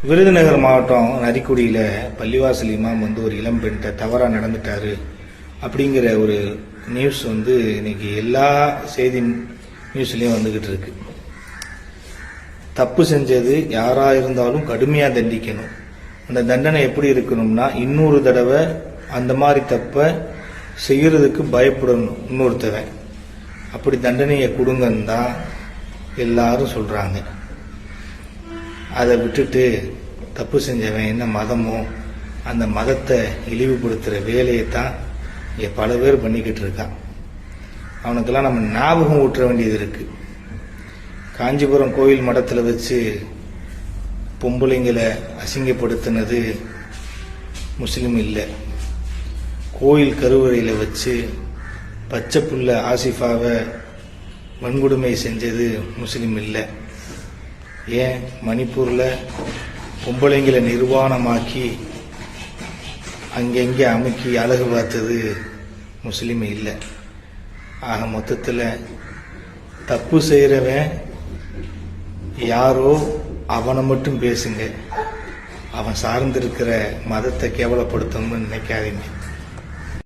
விருதுநகர் மாவட்டம் நரிக்குடியில் பள்ளிவாசல் இமாம் ஒரு இளம் பெண்கிட்ட தவறாக நடந்துட்டாரு அப்படிங்கிற ஒரு நியூஸ் இன்னைக்கு எல்லா செய்தி நியூஸ்லையும் வந்துகிட்டு இருக்கு. தப்பு செஞ்சது யாரா இருந்தாலும் கடுமையாக தண்டிக்கணும். அந்த தண்டனை எப்படி இருக்கணும்னா, இன்னொரு தடவை அந்த மாதிரி தப்ப செய்யறதுக்கு பயப்படணும் இன்னொருத்தவன். அப்படி தண்டனையை கொடுங்கன்னு தான் எல்லாரும் சொல்றாங்க. அதை விட்டுட்டு தப்பு செஞ்சவன் என்ன மதமோ அந்த மதத்தை இழிவுபடுத்துகிற வேலையை தான் இங்கே பல பேர் பண்ணிக்கிட்டு இருக்கான். அவனுக்கெல்லாம் நம்ம ஞாபகம் ஊற்ற வேண்டியது இருக்கு. காஞ்சிபுரம் கோயில் மடத்தில் வச்சு பொம்பளைங்களை அசிங்கப்படுத்தினது முஸ்லீம் இல்லை. கோயில் கருவறையில் வச்சு பச்சை புள்ள ஆசிஃபாவை வன்கொடுமை செஞ்சது முஸ்லீம் இல்லை. ஏன் மணிப்பூரில் பொம்பளைங்களை நிர்வாணமாக்கி அங்கங்கே அமுக்கி அழகு பார்த்தது முஸ்லீம் இல்லை. ஆக மொத்தத்தில் தப்பு செய்கிறவன் யாரோ அவனை மட்டும் பேசுங்க, அவன் சார்ந்திருக்கிற மதத்தை கேவலப்படுத்தணும்னு நினைக்காதீங்க.